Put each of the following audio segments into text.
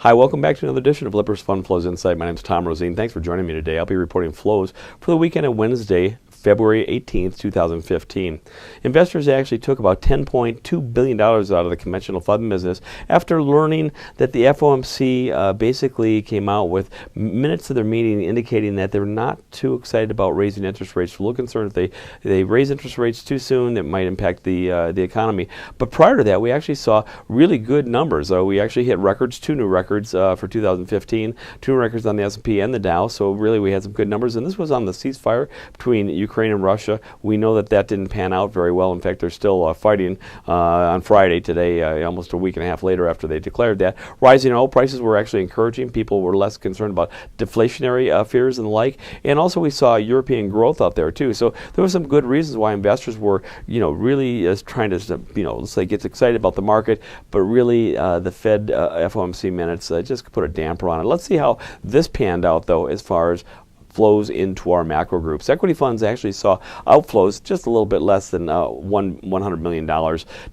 Hi, welcome back to another edition of Lippers Fund Flows Insight. My name is Tom Rosine. Thanks for joining me today. I'll be reporting flows for the weekend of Wednesday, February 18th, 2015. Investors actually took about $10.2 billion out of the conventional fund business after learning that the FOMC basically came out with minutes of their meeting indicating that they're not too excited about raising interest rates. They're a little concerned if they raise interest rates too soon, that might impact the economy. But prior to that, we actually saw really good numbers. We actually hit records, two new records for 2015, two new records on the S&P and the Dow. So really, we had some good numbers, and this was on the ceasefire between Ukraine and Russia. We know that didn't pan out very well. In fact, they're still fighting on Friday today, almost a week and a half later after they declared that. Rising oil prices were actually encouraging. People were less concerned about deflationary fears and the like. And also we saw European growth out there too. So there were some good reasons why investors were, really trying to, let's say, get excited about the market. But really, the Fed FOMC minutes just put a damper on it. Let's see how this panned out, though, as far as flows into our macro groups. Equity funds actually saw outflows just a little bit less than $100 million.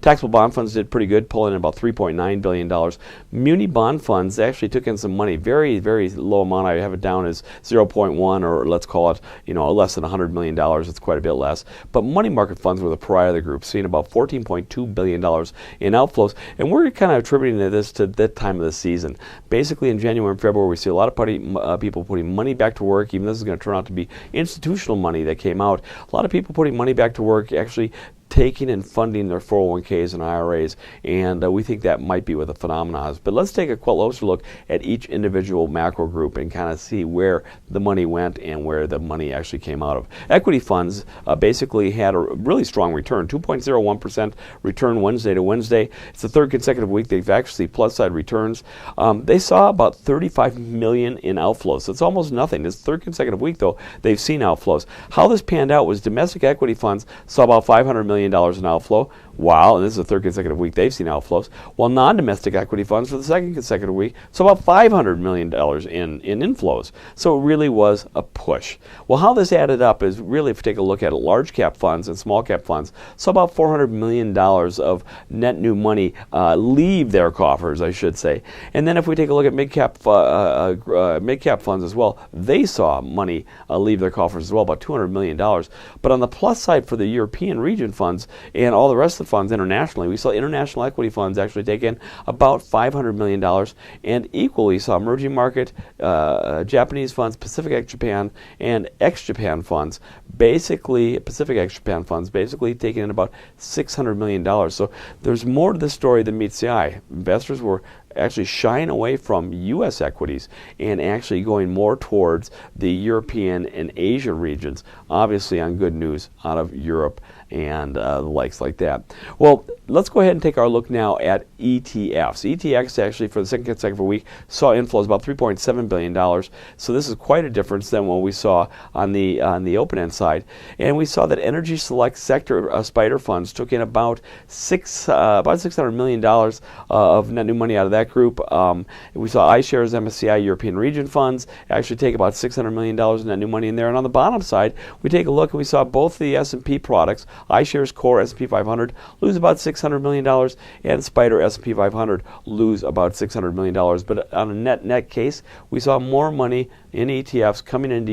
Taxable bond funds did pretty good, pulling in about $3.9 billion. Muni bond funds actually took in some money, very, very low amount. I have it down as 0.1, or let's call it, less than $100 million. It's quite a bit less. But money market funds were the pride of the group, seeing about $14.2 billion in outflows. And we're kind of attributing this to that time of the season. Basically, in January and February, we see a lot of people putting money back to work, even though this is going to turn out to be institutional money that came out. A lot of people putting money back to work, actually taking and funding their 401ks and IRAs, and we think that might be what the phenomenon is. But let's take a closer look at each individual macro group and kind of see where the money went and where the money actually came out of. Equity funds basically had a really strong return, 2.01% return Wednesday to Wednesday. It's the third consecutive week they've actually plus side returns. They saw about 35 million in outflows, so it's almost nothing. It's the third consecutive week, though, they've seen outflows. How this panned out was domestic equity funds saw about $500 million in outflow, and this is the third consecutive week they've seen outflows, while non-domestic equity funds for the second consecutive week saw about $500 million in inflows. So it really was a push. Well, how this added up is really, if you take a look at it, large cap funds and small cap funds saw about $400 million of net new money leave their coffers, I should say. And then if we take a look at mid cap funds as well, they saw money leave their coffers as well, about $200 million. But on the plus side for the European region funds and all the rest of the funds internationally, we saw international equity funds actually take in about $500 million, and equally saw emerging market Japanese funds, Pacific ex-Japan, and ex-Japan funds, Pacific ex-Japan funds basically taking in about $600 million. So there's more to this story than meets the eye. Investors were actually shying away from U.S. equities and actually going more towards the European and Asia regions, obviously on good news out of Europe and the likes like that. Well, let's go ahead and take our look now at ETFs. ETFs actually for the second consecutive week saw inflows about $3.7 billion. So this is quite a difference than what we saw on the open-end side. And we saw that energy select sector spider funds took in about $600 million of net new money out of that group. We saw iShares MSCI European region funds actually take about $600 million in net new money in there. And on the bottom side, we take a look and we saw both the S&P products, iShares Core S&P 500 lose about $600 million, and Spider S&P 500 lose about $600 million. But on a net case, we saw more money in ETFs coming into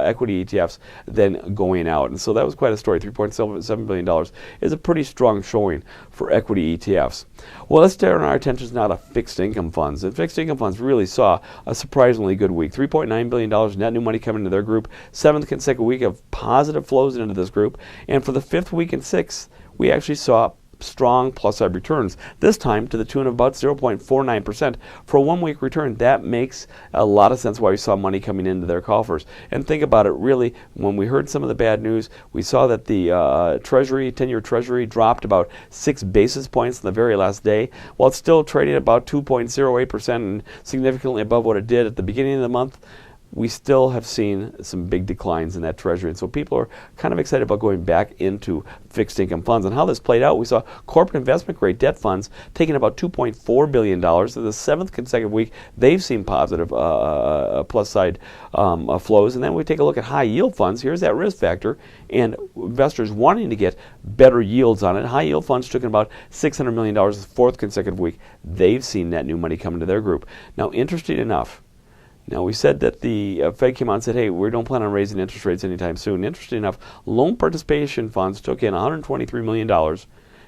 equity ETFs than going out. And so that was quite a story. $3.7 billion is a pretty strong showing for equity ETFs. Well, let's turn our attentions now to fixed income funds. And fixed income funds really saw a surprisingly good week. $3.9 billion net new money coming into their group. Seventh consecutive week of positive flows into this group. And for the fifth week and sixth, we actually saw strong plus side returns, this time to the tune of about 0.49% for a 1 week return. That makes a lot of sense why we saw money coming into their coffers. And think about it, really, when we heard some of the bad news, we saw that the 10-year Treasury dropped about 6 basis points on the very last day, while it's still trading at about 2.08% and significantly above what it did at the beginning of the month. we still have seen some big declines in that treasury. And so people are kind of excited about going back into fixed income funds. And how this played out, we saw corporate investment grade debt funds taking about $2.4 billion. So the 7th consecutive week they've seen positive plus side flows. And then we take a look at high yield funds. Here's that risk factor and investors wanting to get better yields on it. High yield funds took in about $600 million the 4th consecutive week. They've seen net new money come into their group. Now, interesting enough, now we said that the Fed came out and said, hey, we don't plan on raising interest rates anytime soon. Interesting enough, loan participation funds took in $123 million.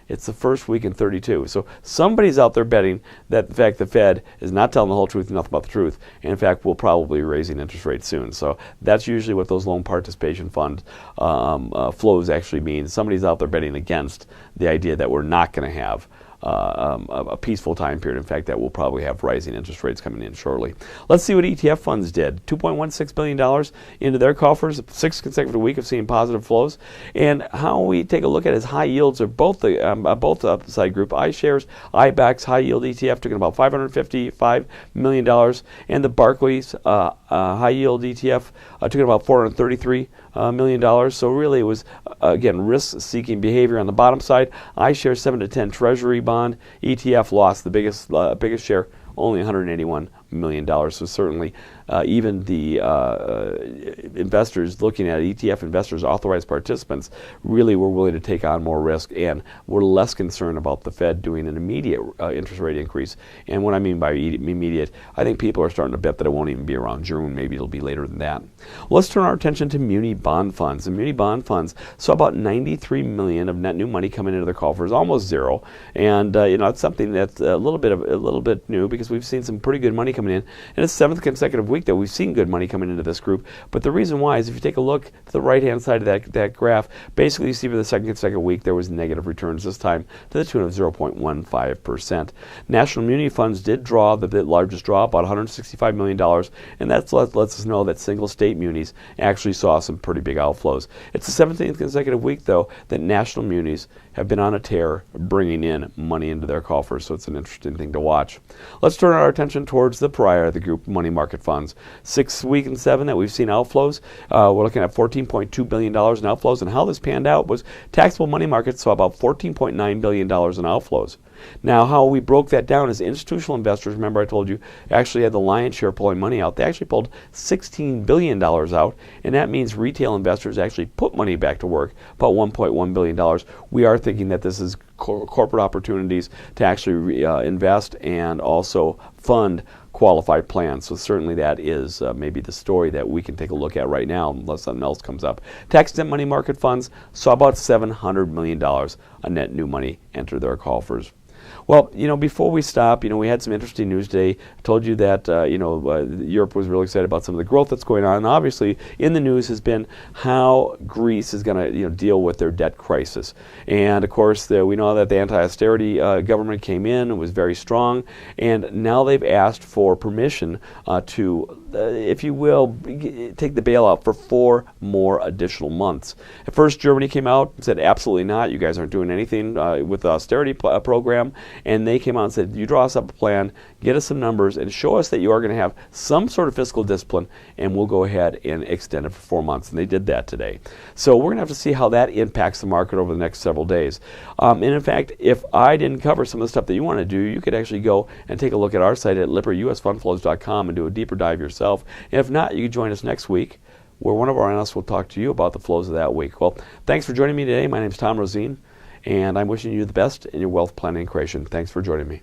It's the first week in 32. So somebody's out there betting that, in fact, the Fed is not telling the whole truth and nothing but the truth. And, in fact, we'll probably be raising interest rates soon. So that's usually what those loan participation fund flows actually mean. Somebody's out there betting against the idea that we're not going to have a peaceful time period. In fact, that will probably have rising interest rates coming in shortly. Let's see what ETF funds did. $2.16 billion into their coffers, 6th consecutive week of seeing positive flows. And how we take a look at is high yields are both the upside group. iShares, IBEX, high yield ETF took in about $555 million. And the Barclays high yield ETF took in about $433 million. So really it was, again, risk-seeking behavior on the bottom side. iShares 7 to 10 Treasury bond ETF lost the biggest share, only $181 million. So certainly even the investors looking at ETF investors, authorized participants, really were willing to take on more risk and were less concerned about the Fed doing an immediate interest rate increase. And what I mean by immediate, I think people are starting to bet that it won't even be around June. Maybe it'll be later than that. Well, let's turn our attention to muni bond funds. And muni bond funds saw about $93 million of net new money coming into their coffers, almost zero. And it's something that's a little bit new because we've seen some pretty good money coming in. And it's 7th consecutive week that we've seen good money coming into this group. But the reason why is if you take a look to the right-hand side of that graph, basically you see for the 2nd consecutive week there was negative returns, this time to the tune of 0.15%. National muni funds did draw the largest draw, about $165 million, and that lets us know that single state munis actually saw some pretty big outflows. It's the 17th consecutive week, though, that national munis have been on a tear, bringing in money into their coffers, so it's an interesting thing to watch. Let's turn our attention towards the prior of the group, money market funds. 6th week in 7 that we've seen outflows. We're looking at $14.2 billion in outflows, and how this panned out was taxable money markets saw about $14.9 billion in outflows. Now, how we broke that down is institutional investors, remember I told you, actually had the lion's share pulling money out. They actually pulled $16 billion out, and that means retail investors actually put money back to work, about $1.1 billion. We are thinking that this is corporate opportunities to actually invest and also fund qualified plans. So certainly that is maybe the story that we can take a look at right now unless something else comes up. Tax-exempt money market funds saw about $700 million of net new money enter their coffers. Well, before we stop, we had some interesting news today. I told you that, Europe was really excited about some of the growth that's going on. And obviously, in the news has been how Greece is going to, deal with their debt crisis. And of course, we know that the anti-austerity government came in and was very strong. And now they've asked for permission to, if you will, take the bailout for 4 more additional months. At first, Germany came out and said, absolutely not. You guys aren't doing anything with the austerity program. And they came out and said, you draw us up a plan, get us some numbers, and show us that you are going to have some sort of fiscal discipline, and we'll go ahead and extend it for 4 months. And they did that today. So we're going to have to see how that impacts the market over the next several days. And in fact, if I didn't cover some of the stuff that you want to do, you could actually go and take a look at our site at lipperusfundflows.com and do a deeper dive yourself. And if not, you can join us next week, where one of our analysts will talk to you about the flows of that week. Well, thanks for joining me today. My name is Tom Rosine, and I'm wishing you the best in your wealth planning and creation. Thanks for joining me.